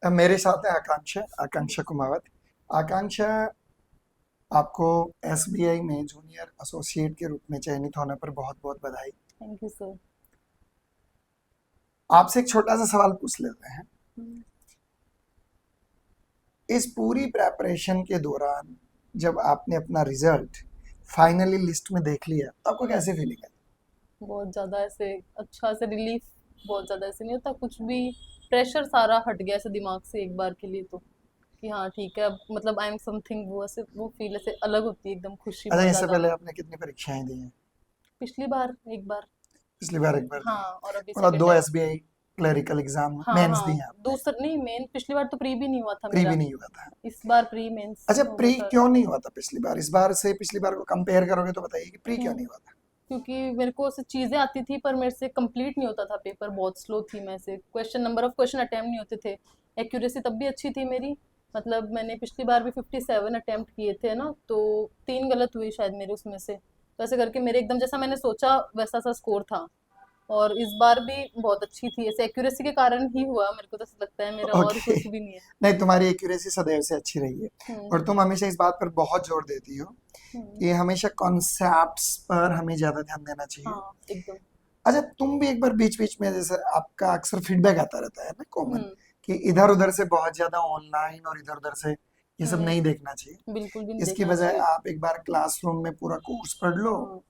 मेरे साथ है आकांक्षा, आकांक्षा कुमावत। आकांक्षा, आपको एसबीआई में जूनियर एसोसिएट के रूप में चयनित होने पर बहुत बहुत बधाई। Thank you sir. आपसे एक छोटा सा सवाल पूछ लेते हैं। इस पूरी प्रेपरेशन के दौरान जब आपने अपना रिजल्ट फाइनली लिस्ट में देख लिया तो आपको कैसे फीलिंग है? बहुत ज़्यादा ऐसे अच्छा से रिलीफ, बहुत ज़्यादा ऐसे नहीं होता कुछ भी, प्रेशर सारा हट गया ऐसे दिमाग से एक बार के लिए तो, कि हाँ ठीक है अब मतलब आई एम समथिंग, वो ऐसे वो फील ऐसे अलग होती है, एकदम खुशी अच्छा, बहुत इससे ज़्यादा। पहले आपने कितनी परीक्षाएं दी हैं? पिछली बार एक बार। पिछली बार एक बार दी हाँ, है। और अभी मतलब सेकेंड दो टाइम। एसबीआई क्लरिकल एग्जाम हाँ मेंस दी हाँ, हैं आपने? दूसरा नहीं, मेन पिछली बार तो प्री भी नहीं हुआ था प्री भी मेरा। नहीं हुआ था? इस बार प्री मेंस अच्छा, होगा प्री सर। क्यों नहीं हुआ था पिछली बार? इस बार से पिछली बार को कंपेयर करोगे तो बताइए कि प्री क्यों हम्म, नहीं हुआ था? क्योंकि मेरे को ऐसे चीजें आती थी पर मेरे से कंप्लीट नहीं होता था पेपर, बहुत स्लो थी मैं से, question number of question attempt नहीं होते थे। एक्यूरेसी तब भी अच्छी थी मेरी, मतलब मैंने पिछली बार भी 57 अटेम्प्ट किए थे ना, तो 3 गलत हुए शायद मेरे उसमें से, तो ऐसे करके मेरे एकदम जैसा मैंने सोचा वैसा सा स्कोर था। और इस बार भी बहुत अच्छी थी, ऐसे एक्यूरेसी के कारण ही हुआ, मेरे को तो ऐसा लगता है, मेरा और ओके। कुछ भी नहीं है। नहीं, तुम्हारी एक्यूरेसी सदैव से अच्छी रही है। हम्म। और तुम हमेशा इस बात पर बहुत जोर देती हो हम्म। कि हमेशा कॉन्सेप्ट्स पर हमें ज्यादा ध्यान देना चाहिए। हाँ एकदम। अच्छा, तुम भी एक बार बीच बीच में, जैसे आपका अक्सर फीडबैक आता रहता है ना कॉमन, हम्म। कि इधर उधर से बहुत ज्यादा ऑनलाइन और इधर उधर से ये सब नहीं हम्म। देखना चाहिए। बिल्कुल भी नहीं इसकी देखना बजाय चाहिए। आप एक बार क्लासरूम में पूरा कोर्स पढ़ लो, हाँ,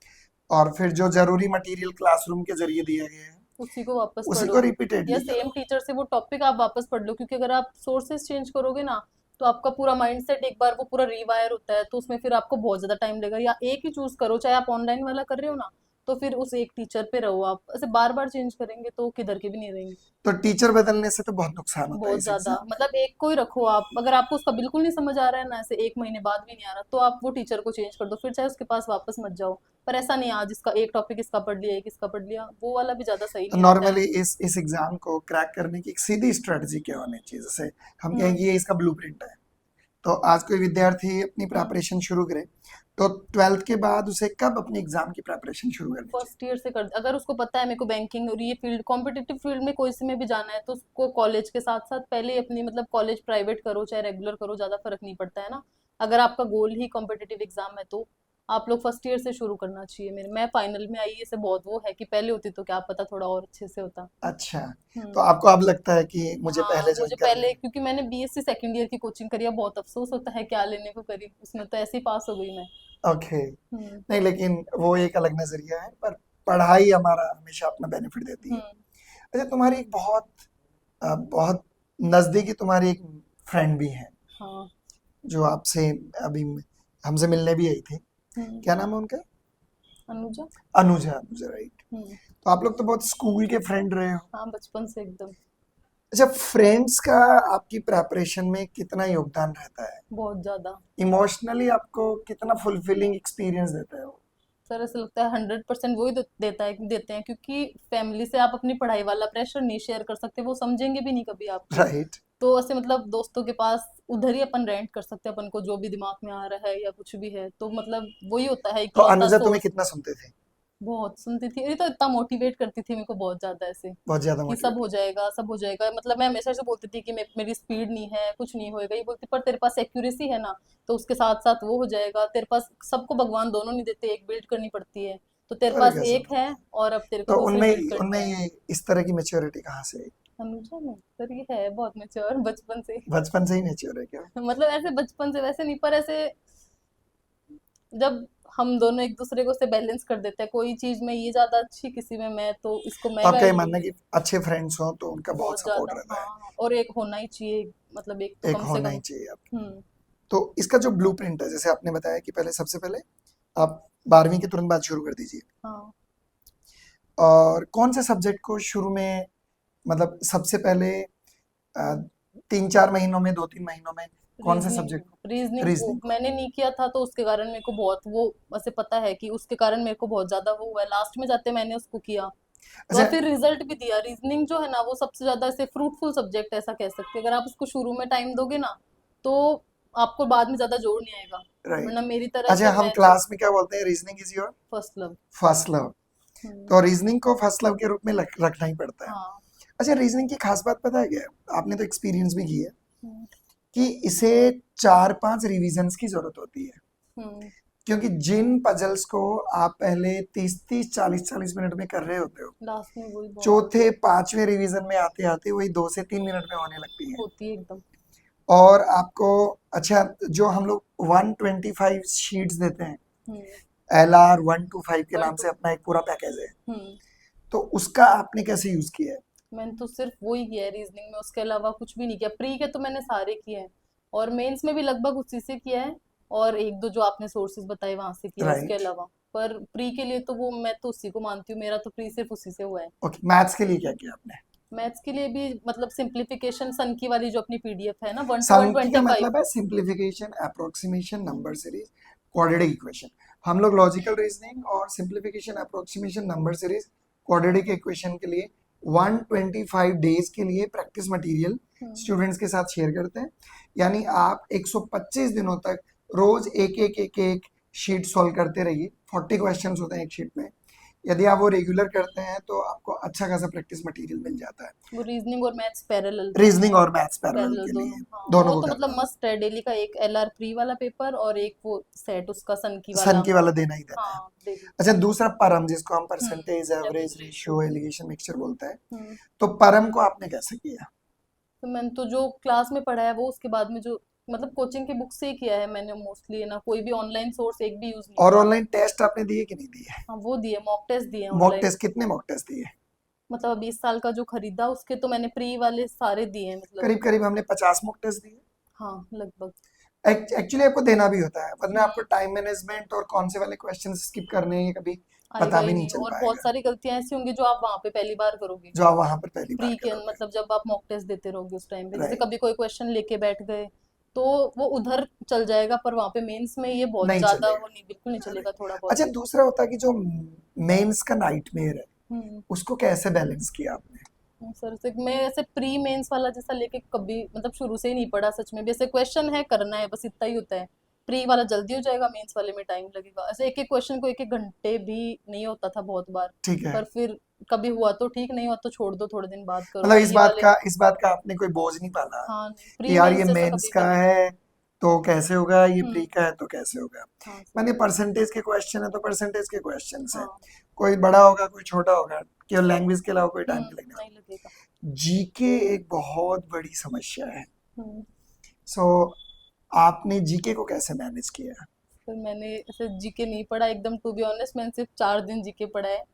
और फिर जो जरूरी मटेरियल क्लासरूम के जरिए दिया गया है उसी को वापस उसी पढ़ो, को या रिपीटेडली सेम करो। टीचर से वो टॉपिक आप वापस पढ़ लो, क्योंकि अगर आप सोर्सेज चेंज करोगे ना, तो आपका पूरा माइंडसेट एक बार वो पूरा रीवायर होता है, तो उसमें फिर आपको बहुत ज्यादा टाइम लगेगा। या एक ही चूज करो, चाहे आप ऑनलाइन वाला कर रहे हो ना, तो फिर उस एक टीचर पे रहो। आप ऐसे बार बार चेंज करेंगे तो किधर के भी नहीं रहेंगे। तो टीचर बदलने से तो बहुत नुकसान होता है बहुत इस ज्यादा, एग्जाम में। मतलब एक को ही रखो आप, अगर आपको उसका बिल्कुल नहीं समझ आ रहा है ना, ऐसे एक महीने बाद भी नहीं आ रहा, तो आप वो टीचर को चेंज कर दो, फिर चाहे उसके पास वापस मत जाओ। पर ऐसा नहीं, आज इसका एक टॉपिक इसका पढ़ लिया, एक इसका पढ़ लिया, वो वाला भी ज्यादा सही तो नहीं रहता है। नॉर्मली इस एग्जाम को क्रैक करने की एक सीधी स्ट्रेटजी क्या होनी चाहिए? जैसे हम कहें हम्म। कि ये इसका ब्लूप्रिंट है, तो आज कोई विद्यार्थी अपनी हम्म। प्रिपरेशन शुरू करे तो ट्वेल्थ के बाद उसे कब अपनी एग्जाम की प्रिपरेशन शुरू करनी चाहिए? फर्स्ट ईयर से कर, अगर उसको पता है मेरे को बैंकिंग और ये फील्ड, कॉम्पिटिटिव फील्ड में कोई से में भी जाना है, तो उसको कॉलेज के साथ साथ पहले ही अपनी, मतलब कॉलेज प्राइवेट करो चाहे रेगुलर करो, ज्यादा फर्क नहीं पड़ता है ना। अगर आपका गोल ही कॉम्पिटिटिव एग्जाम है तो आप लोग फर्स्ट ईयर से शुरू करना चाहिए। मेरे, मैं फाइनल में आई, ऐसे बहुत वो है कि पहले होती तो क्या पता थोड़ा और अच्छे से होता। अच्छा, तो हम्म। आपको अब लगता है कि मुझे हाँ, पहले ज्वाइन मुझे कर पहले, लेना? क्योंकि मैंने बीएससी सेकंड ईयर की कोचिंग करी है, बहुत अफसोस होता है क्या लेने को करी, उसमें तो ऐसे ही पास हो गई मैं। ओके। हम्म। नहीं, लेकिन वो एक अलग नजरिया है, पर पढ़ाई हमारा हमेशा अपना बेनिफिट देती है। हम्म। अच्छा, तुम्हारी एक बहुत बहुत नजदीकी तुम्हारी एक फ्रेंड भी है हाँ। जो आपसे अभी हमसे मिलने भी आई थी। हम्म। क्या नाम है उनका? अनुजा। अनुजा, अनुजा, राइट। हम्म। तो आप लोग तो बहुत स्कूल के फ्रेंड रहे हो। हाँ, बचपन से एकदम। अच्छा, फ्रेंड्स का आपकी प्रेपरेशन में कितना योगदान रहता है? बहुत ज्यादा। इमोशनली आपको कितना फुलफिलिंग एक्सपीरियंस देता है वो? सर ऐसा लगता है 100% वही देता है, देते हैं, क्योंकि फैमिली से आप अपनी पढ़ाई वाला प्रेशर नहीं शेयर कर सकते, वो समझेंगे भी नहीं कभी आपको। राइट। तो ऐसे मतलब दोस्तों के पास उधर ही अपन रेंट कर सकते हैं, अपन को जो भी दिमाग में आ रहा है या कुछ भी है, तो मतलब वही होता है तो इकलौता अनुजा तुम्हें सोर्स। कितना सुनते थे? बहुत सुनती थी, ये तो इतना मोटिवेट करती थी मेरे को बहुत ज्यादा ऐसे, बहुत ज्यादा कि सब मोटिवेट हो करते जाएगा सब हो जाएगा, मतलब मैं हमेशा से बोलती थी कि मेरी स्पीड नहीं है, कुछ नहीं होएगा, ये बोलती पर तेरे पास एक्यूरेसी है ना, तो उसके साथ साथ वो हो जाएगा तेरे पास। सबको भगवान दोनों नहीं देते, एक बिल्ड करनी पड़ती है, तो तेरे थे। अरे पास गजब! एक है और अब तेरे को तो दूसरी बिल्ड उनमें करनी उनमें है। ये इस तरह की मेच्योरिटी कहाँ से आई? अनुजा में सर ये है बहुत मेच्योर बचपन से ही। बचपन से ही मेच्योर है क्या? मतलब ऐसे बचपन से वैसे नहीं, पर ऐसे जब हम दोनों एक दूसरे को से बैलेंस कर देते हैं, कोई चीज में ये ज्यादा अच्छी, किसी में मैं, तो इसको तो मैं आपका ये गाइड मानना है लूंगी। कि अच्छे फ्रेंड्स हो तो उनका बहुत बहुत सपोर्ट ज्यादा, रहता है? हाँ, और एक होना ही चाहिए, मतलब एक तो एक कम से होना ही कम। चाहिए आपके। हम्म। तो इसका जो ब्लूप्रिंट है, जैसे आपने बताया कि पहले, सबसे पहले आप 12वीं के तुरंत बाद शुरू कर दीजिए। हाँ। और कौन से सब्जेक्ट को शुरू में, मतलब सबसे पहले 3-4 महीनों में, 2-3 महीनों में कौन से रीजनिंग। सब्जेक्ट? रीजनिंग को रीजनिंग को? मैंने नहीं किया था, तो उसके कारण मेरे को बहुत वो ऐसे पता है कि उसके कारण मेरे को बहुत ज्यादा वो हुआ है, लास्ट में जाते मैंने उसको किया, तो अच्छा। और फिर रिजल्ट भी दिया। रीजनिंग जो है ना, वो सबसे ज्यादा ऐसे फ्रूटफुल सब्जेक्ट ऐसा कह सकते हैं, अगर आप उसको शुरू में टाइम दोगे ना, तो आपको बाद में ज्यादा जोर नहीं आएगा। राइट। वरना मेरी तरह अच्छा, ऐसे हम मैं तो क्लास में क्या बोलते हैं? Reasoning is your first love. First love. Hmm. तो रीजनिंग को फर्स्ट लव के रूप में रखना ही पड़ता है। हाँ। अच्छा, रीजनिंग की खास बात पता है क्या है? आपने तो एक्सपीरियंस भी की है हम्म, कि इसे 4-5 रिविजन्स की जरूरत होती है, हम्म, क्योंकि जिन पजल्स को आप पहले 30-30 40-40 मिनट में कर रहे होते हो, लास्ट में वही बहुत चौथे 5वें रिवीजन में आते आते वही 2 से 3 मिनट में होने लगती है। होती है एकदम। और आपको, अच्छा, जो हम लोग 125 शीट्स देते हैं, हम्म, LR 125 के वन नाम टू। से अपना एक पूरा पैकेज है, हम्म, तो उसका आपने कैसे यूज किया है? मैंने तो सिर्फ वही किया है रीजनिंग में, उसके अलावा कुछ भी नहीं किया। प्री के तो मैंने सारे किए हैं, और मेंस में भी लगभग उसी से किया है, और एक दो जो आपने सोर्सेज बताए वहां से किया है उसके राइट। अलावा। पर प्री के लिए तो वो मैं तो उसी को मानती हूँ, मेरा तो प्री सिर्फ उसी से हुआ है। ओके, मैथ्स के लिए क्या किया आपने? मैथ्स के लिए भी मतलब सिंप्लीफिकेशन सन की वाली जो अपनी पीडीएफ है ना, 1 to संख्या का 125। मतलब है simplification, approximation, number series, quadratic equation. हम लोग लॉजिकल रीजनिंग और simplification, approximation, number series, quadratic equation के लिए 125 डेज के लिए प्रैक्टिस मटेरियल स्टूडेंट्स के साथ शेयर करते हैं। यानी आप 125 दिनों तक रोज एक एक एक एक शीट सॉल्व करते रहिए। 40 क्वेश्चंस होते हैं एक शीट में। यदि आप वो रेगुलर करते हैं तो आपको अच्छा खासा प्रैक्टिस मटेरियल मिल जाता है। वो रीजनिंग और मैथ्स पैरेलल दोनों रीजनिंग है। और मैथ्स पैरेलल पैरेलल के दोनों, लिए हाँ दोनों वो को तो करना मतलब होता मस्ट है डेली का, एक एलआर प्री वाला पेपर और एक वो सेट उसका सन की है, वाला। सन की वाला देना ही देना है। हाँ डेली। अच्छा, दूसरा परम, जिसको हम percentage, average average, ratio. Ratio, alligation, mixture बोलते हैं, हम्म। तो परम को आपने कैसे किया? तो मैंने तो जो क्लास में पढ़ा है वो, उसके बाद में जो मतलब कोचिंग की बुक से ही किया है मैंने मोस्टली, है ना, कोई भी ऑनलाइन सोर्स एक भी यूज नहीं और किया। ऑनलाइन टेस्ट आपने दिए कि नहीं दिए? हाँ वो दिए, मॉक टेस्ट दिए मॉक ऑनलाइन। टेस्ट, कितने मॉक टेस्ट दिए? मतलब अभी इस साल का जो खरीदा उसके तो मैंने प्री वाले सारे दिए हैं मतलब। करीब करीब हमने 50 मॉक टेस्ट दिए। हाँ लगभग। एक्चुअली आपको देना भी होता है, वरना हम्म, आपको टाइम मैनेजमेंट और कौन से वाले क्वेश्चन स्किप करने हैं ये कभी आएगा पता ही भी नहीं नहीं, चल और बहुत पाएगा, सारी गलतियां ऐसी होंगी जो आप वहां पे पहली बार करोगे। जो आप वहां पर पहली बार प्री के करोगे। मतलब जब आप मॉक टेस्ट देते रहोगे उस टाइम पे, जैसे राइट। कभी कोई क्वेश्चन लेके बैठ गए तो वो उधर चल जाएगा, पर वहां पे मेंस में ये बहुत नहीं ज्यादा चलेगा। वो नहीं, बिल्कुल नहीं चलेगा करेक्ट। थोड़ा बहुत अच्छा, भी। दूसरा होता है कि जो मेंस का नाइटमेयर है, हम्म। उसको कैसे बैलेंस किया आपने? सर से मैं ऐसे प्री मेंस वाला जैसा लेके कभी मतलब शुरू से ही नहीं पढ़ा सच में भी, ऐसे क्वेश्चन है करना है बस इतना ही होता है। प्री वाला जल्दी हो जाएगा, मेंस वाले में टाइम लगेगा, ऐसे एक एक क्वेश्चन को एक एक घंटे भी नहीं होता था बहुत बार। ठीक है। पर फिर कभी हुआ तो ठीक, नहीं हुआ तो छोड़ दो, थोड़े दिन बाद करो, मतलब पर ये वाले। इस बात का आपने कोई बोझ नहीं पाला हाँ नहीं, प्री कि यार ये मेंस जैसा मेंस कभी का भी नहीं। है तो कैसे होगा, ये हम्म। प्री का है तो कैसे होगा। हाँ सही मैंने है। परसेंटेज के क्वेश्चन है तो परसेंटेज के क्वेश्चन है, हाँ। कोई बड़ा होगा कोई छोटा होगा, केवल लैंग्वेज के अलावा कोई टाइम नहीं लगने नहीं वाला। लगेगा। जीके एक बहुत बड़ी समस्या है। हम्म। सो आपने जीके को कैसे मैनेज किया? फिर मैंने ऐसे जीके नहीं पढ़ा एकदम, टू बी ऑनेस्ट मैंने सिर्फ 4 दिन जीके पढ़ा है,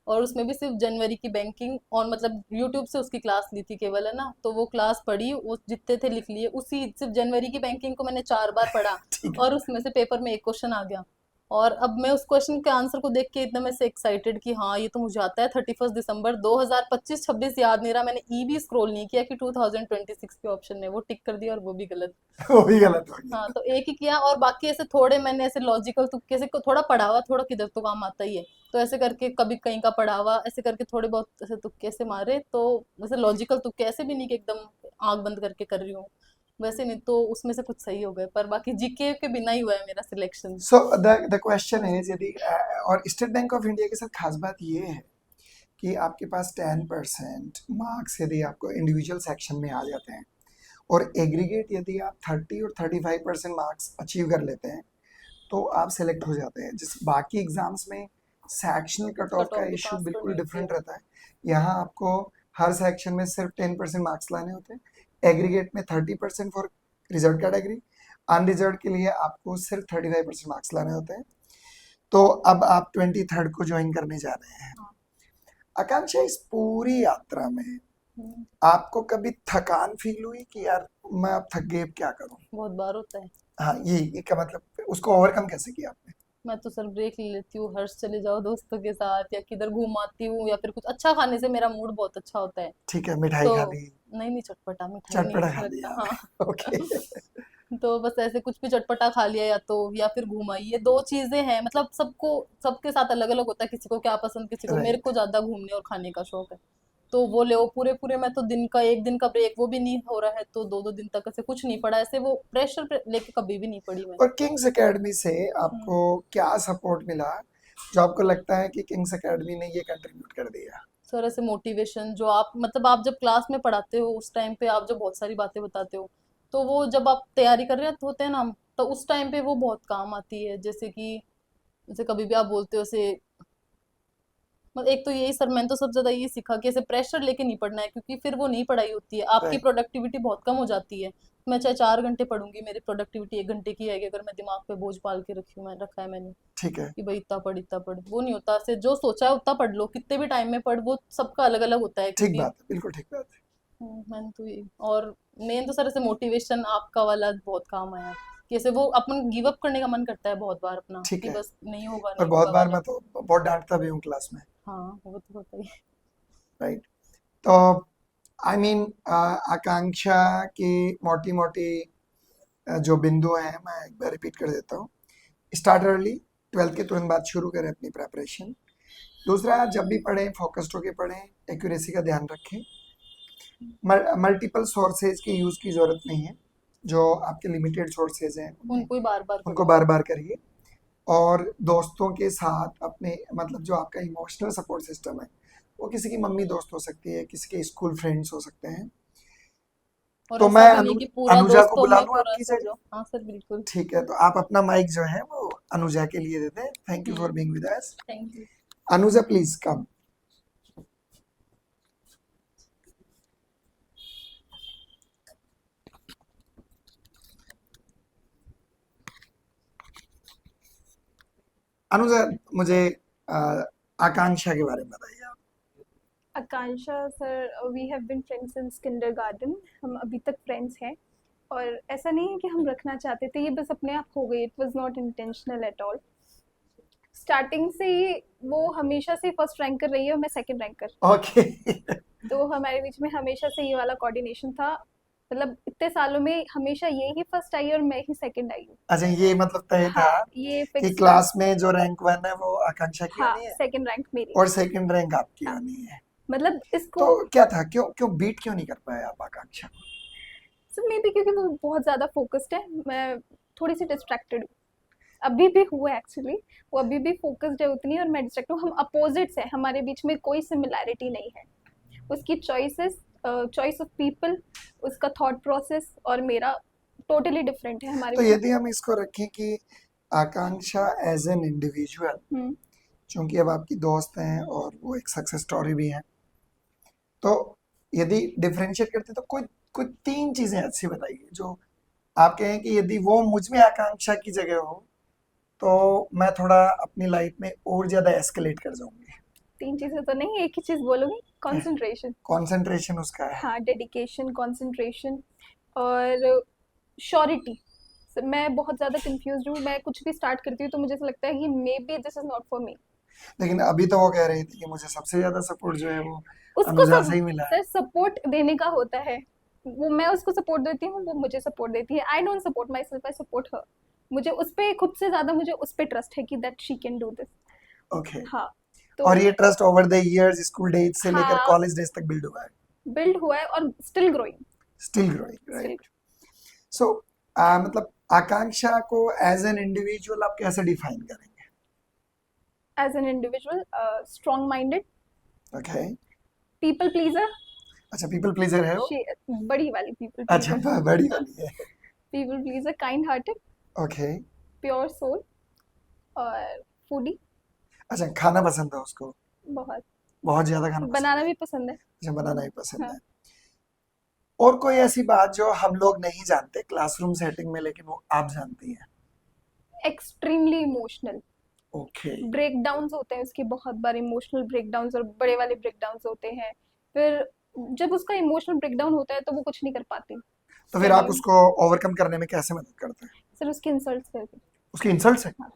और उसमें भी सिर्फ जनवरी की बैंकिंग, और मतलब यूट्यूब से उसकी क्लास ली थी केवल, है ना, तो वो क्लास पढ़ी, वो जितने थे लिख लिए, उसी सिर्फ जनवरी की बैंकिंग को मैंने 4 बार पढ़ा, ठीक और है। उसमें से पेपर में एक क्वेश्चन आ गया। और अब मैं उस क्वेश्चन के आंसर को देख के एकदम ऐसे एक्साइटेड कि हाँ ये तो मुझे आता है, 31 दिसंबर 2025-26 याद नहीं रहा, मैंने ई भी स्क्रॉल नहीं किया कि 2026 के ऑप्शन में वो टिक कर दिया, और वो भी गलत। वो भी गलत हो हाँ गया। तो एक ही किया, और बाकी ऐसे थोड़े मैंने ऐसे लॉजिकल तुक्के से थोड़ा पढ़ा हुआ, थोड़ा किधर तो काम आता ही है, तो ऐसे करके कभी कहीं का पढ़ा हुआ ऐसे करके थोड़े बहुत ऐसे तुक्के से मारे, तो वैसे लॉजिकल तुक्के ऐसे भी नहीं कि एकदम आंख बंद करके कर रही हूँ, वैसे नहीं, तो उसमें से कुछ सही हो गए, पर बाकी जीके के बिना ही हुआ है मेरा selection. So the question is, यदि और स्टेट बैंक ऑफ इंडिया के साथ खास बात ये है कि आपके पास 10% मार्क्स यदि आपको इंडिविजुअल सेक्शन में आ जाते हैं, और एग्रीगेट यदि आप 30 और 35% मार्क्स अचीव कर लेते हैं, तो आप सेलेक्ट हो जाते हैं। जिस बाकी एग्जाम्स में सेक्शनल कट ऑफ कट का ऑफ भी इशू पास करनी बिल्कुल होती है। डिफरेंट रहता है। यहाँ आपको हर सेक्शन में सिर्फ 10% मार्क्स लाने होते हैं, एग्रीगेट में 30% फॉर रिजर्व कैटेगरी, अनरिजर्व के लिए आपको सिर्फ 35% मार्क्स लाने होते हैं। तो अब आप 23rd को ज्वाइन करने जा रहे हैं। हाँ। आकांक्षा, इस पूरी यात्रा में हम्म, आपको कभी थकान फील हुई कि यार मैं अब थक गई, अब क्या करूं? बहुत बार होता है। हाँ, ये का मतलब उसको ओवरकम कैसे किया आपने? मैं तो सर ब्रेक ले लेती हूँ, हर्ष चले जाओ दोस्तों के साथ, या किधर घूम आती हूँ, या फिर कुछ अच्छा खाने से मेरा मूड बहुत अच्छा होता है। ठीक है, मिठाई तो खा ली, नहीं नहीं, चटपटा मिठाई नहीं चटपटा अच्छा खा लगता, लिया। हाँ। ओके। तो बस ऐसे कुछ भी चटपटा खा लिया, या तो या फिर घूम आई, ये दो चीजें हैं, मतलब सबको सबके साथ अलग अलग होता है, किसी को क्या पसंद, किसी को, मेरे राइट। को ज्यादा घूमने और खाने का शौक है, तो वो ले, वो पूरे पूरे मैं तो दिन का, एक दिन का ब्रेक वो भी नहीं हो रहा है तो 2-2 दिन तक ऐसे कुछ नहीं पड़ा, ऐसे वो प्रेशर लेके कभी भी नहीं पड़ी मैं। और किंग्स एकेडमी से हम्म। आपको क्या सपोर्ट मिला, जो आपको लगता है कि किंग्स एकेडमी ने ये कंट्रीब्यूट कर दिया? सर ऐसे मोटिवेशन जो आप मतलब आप जब क्लास में पढ़ाते हो उस टाइम पे आप जब बहुत सारी बातें बताते हो, तो वो जब आप तैयारी कर रहे होते हैं ना, तो उस टाइम पे वो बहुत काम आती है। जैसे कभी भी आप बोलते हो ऐसे, मतलब एक तो यही सर, मैंने तो सबसे ज्यादा ये सीखा कि ऐसे प्रेशर लेके नहीं पढ़ना है, क्योंकि फिर वो नहीं पढ़ाई होती है, आपकी राइट। प्रोडक्टिविटी बहुत कम हो जाती है। मैं चाहे 4 घंटे पढ़ूंगी, मेरी प्रोडक्टिविटी 1 घंटे की है अगर मैं दिमाग पे बोझ पाल के रखा है मैंने ठीक है। कि भाई इतना पढ़, वो नहीं होता। ऐसे जो सोचा है उतना पढ़ लो, कितने भी टाइम में पढ़, वो सबका अलग अलग होता है ठीक क्योंकि बात है, बिल्कुल ठीक बात है। मैंने तो ये, और मेन तो सर ऐसे मोटिवेशन आपका वाला बहुत काम आया कि ऐसे वो अपन गिव अप करने का मन करता है बहुत बार अपना, ठीक कि है। बस और नहीं बहुत होगा बार वाला। मैं तो बहुत डांटता भी हूँ क्लास में। हाँ वो तो होता ही है। राइट। तो आई मीन आकांक्षा की मोटी मोटी जो बिंदु हैं मैं एक बार रिपीट कर देता हूँ। स्टार्ट अर्ली, 12th के तुरंत बाद शुरू करें अपनी प्रेपरेशन। दूसरा, जब भी पढ़ें फोकस्ड होके पढ़ें, एक्यूरेसी का ध्यान रखें। मल्टीपल सोर्सेज के यूज़ की ज़रूरत नहीं है, जो आपके लिमिटेड सोर्सेज हैं उन्हें उनको ही बार बार उनको पढ़ो। बार बार करिए। और दोस्तों के साथ अपने मतलब जो आपका इमोशनल सपोर्ट सिस्टम है, वो किसी की मम्मी दोस्त हो सकती है, किसी के स्कूल फ्रेंड्स हो सकते हैं। और तो ऐसा मैं भी नहीं कि पूरा अनुजा को दोस्तों बुला में लूँ पूरा आपकी ऐसा हो जगह? जाओ। हाँ सर बिल्कुल। ठीक है, तो आप अपना माइक जो है वो अनुजा के लिए दे दें। Thank you for being with us. Thank you. Anuja please come. Anuja, मुझे अ, आकांक्षा के बारे में बताइए आप। Akanksha sir, we have been friends since kindergarten. हम अभी तक फ्रेंड्स हैं और ऐसा नहीं है कि हम रखना चाहते थे, ये बस अपने आप हो गई। It was not intentional at all. Starting से ही वो हमेशा से फर्स्ट रैंकर रही है और मैं सेकंड रैंकर। ओके। तो हमारे बीच में हमेशा से ये वाला कोऑर्डिनेशन था। मतलब इतने सालों में हमेशा ये ही फर्स्ट आई है और मैं ही सेकंड आई हूँ। अच्छा, ये मतलब तय था हाँ, ये कि फिक्स था। क्लास में जो रैंक 1 है वो आकांक्षा की हाँ, होनी है सेकंड रैंक मेरी। और सेकंड रैंक आपकी हाँ, होनी है। मतलब इसको तो क्या था, क्यों क्यों बीट क्यों नहीं कर पाए आप आकांक्षा को? सर मे बी क्योंकि वो बहुत ज़्यादा फोकस्ड है, मैं थोड़ी सी डिस्ट्रैक्टेड हूँ। अभी भी हुआ है एक्चुअली। वो अभी भी फोकस्ड है उतनी और मैं डिस्ट्रैक्ट हूँ। हम अपोजिट्स हैं, हमारे बीच में कोई सिमिलैरिटी नहीं है। उसकी चॉइसेस, चॉइस ऑफ पीपल, उसका थॉट प्रोसेस और मेरा टोटली डिफरेंट है हमारे तो बीच में। यदि हम इसको रखें कि आकांक्षा एज एन इंडिविजुअल, हम्म, चूंकि अब आपकी दोस्त हैं और वो एक सक्सेस स्टोरी भी है, तो यदि डिफरेंशिएट करते तो कोई कोई 3 चीजें ऐसी बताइए जो आप कहें कि यदि वो मुझ में आकांक्षा की जगह हो तो मैं थोड़ा अपनी लाइफ में और ज्यादा एस्केलेट कर जाऊंगी। 3 चीज़ें तो नहीं, एक ही चीज़ बोलूँगी, कंसंट्रेशन। कंसंट्रेशन उसका है। हाँ, डेडिकेशन, कंसंट्रेशन और श्योरिटी। मैं बहुत ज़्यादा कंफ्यूज हूँ। मैं कुछ भी स्टार्ट करती हूँ तो मुझे ऐसा लगता है कि may be this is not for me. लेकिन अभी तो वो कह रही थी कि मुझे सबसे ज्यादा सपोर्ट जो है वो उसको अनुजा सब से ही मिला है। सर सपोर्ट देने का होता है। वो मैं उसको सपोर्ट देती हूँ, वो मुझे सपोर्ट देती है। I don't support myself, I support her. मुझे उस पे खुद से ज्यादा मुझे उस पे ट्रस्ट है कि that she can do this. Okay. हाँ, तो और ये trust over the years, school days से लेकर हाँ, कॉलेज डेज तक बिल्ड हुआ है। बिल्ड हुआ है और still growing. Still growing, still right. So मतलब आकांक्षा को एज एन इंडिविजुअल आप कैसे डिफाइन करेंगे? As an individual, strong minded, okay. People pleaser. अच्छा, पीपल प्लीजर है वो? बड़ी वाली पीपल अच्छा, प्लीजर। बड़ी वाली है। People pleaser, kind hearted, okay. Pure soul और फूडी। अच्छा, खाना पसंद है उसको? बहुत। बहुत ज्यादा खाना पसंद बनाना है? भी पसंद है। अच्छा, बनाना ही पसंद हाँ, है। और कोई ऐसी बात जो हम लोग नहीं जानते क्लासरूम सेटिंग में लेकिन वो आप जानती हैं? Extremely emotional. ओके। ब्रेकडाउन्स होते हैं उसके बहुत बार, इमोशनल ब्रेकडाउन्स और बड़े वाले ब्रेकडाउन्स होते हैं। फिर जब उसका इमोशनल ब्रेकडाउन होता है तो वो कुछ नहीं कर पाती तो फिर आप स्टडी में। उसको ओवरकम करने में कैसे मदद करते हैं? सिर्फ उसकी इंसल्ट करके। उसकी इंसल्ट से? हाँ,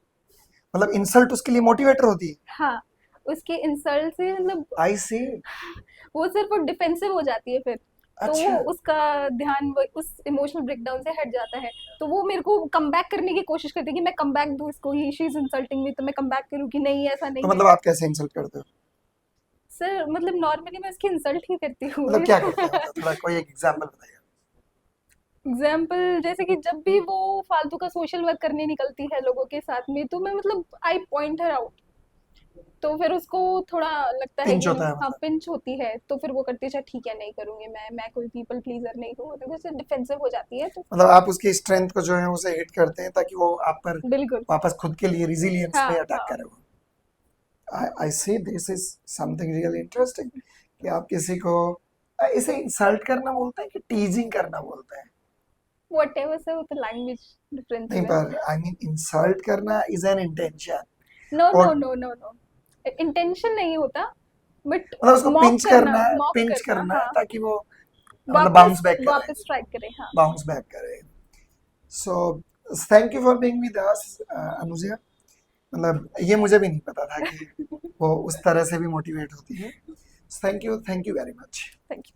मतलब इंसल्ट उसके लिए मोटिवेटर होती है? हाँ, उसके इंसल्ट से मतलब आई सी। वो सिर्फ वो डिफेंसिव हो जाती है फिर। तो वो अच्छा। उसका ध्यान उस इमोशनल ब्रेकडाउन से हट जाता है। तो वो मेरे को कम बैक करने की कोशिश करती है कि मैं कम बैक दूँ इसको, ही शी इज इंसल्टिंग मी, तो मैं कम बैक करूँ कि नहीं ऐसा तो नहीं है। मतलब आप कैसे इंसल्ट करते हो? सर मतलब नॉर्मली मैं उसकी इंसल्ट ही करती हूँ। मतलब क्या करते हैं, मतलब थोड़ा कोई एक एग्जांपल बताइए। एग्जाम्पल जैसे कि जब भी वो फालतू का सोशल वर्क करने निकलती है लोगों के साथ में, तो मैं मतलब आई पॉइंट हर आउट तो फिर उसको थोड़ा लगता है पिंच कि होता है हाँ मतलब। पिंच होती है, तो फिर वो करती है अच्छा ठीक है नहीं करूंगी मैं कोई पीपल प्लीजर नहीं हूँ, तो उससे डिफेंसिव हो जाती है तो मतलब आप उसकी स्ट्रेंथ को जो है उसे हिट करते हैं ताकि वो आप पर बिल्कुल। वापस खुद के लिए रिजिलियंस हाँ में अटैक हाँ करे वो। I see this is something really interesting कि आप किसी को इसे इंसल्ट करना बोलते हैं कि टीजिंग करना बोलते हैं? वट एवर से वो तो लैंग्वेज नहीं डिफरेंसेस है। पर आई मीन इंसल्ट करना is an intention. No no और नो नो नो, इंटेंशन नहीं होता, बट मतलब उसको मॉक करना, मॉक पिंच करना, करना है हाँ ताकि वो मतलब वापस बाउंस बैक करे, वापस स्ट्राइक करे, हाँ। बाउंस बैक करे। So thank you for being with अस अनुजा। मतलब ये मुझे भी नहीं पता था कि वो उस तरह से भी मोटिवेट होती है। Thank you very much. Thank you.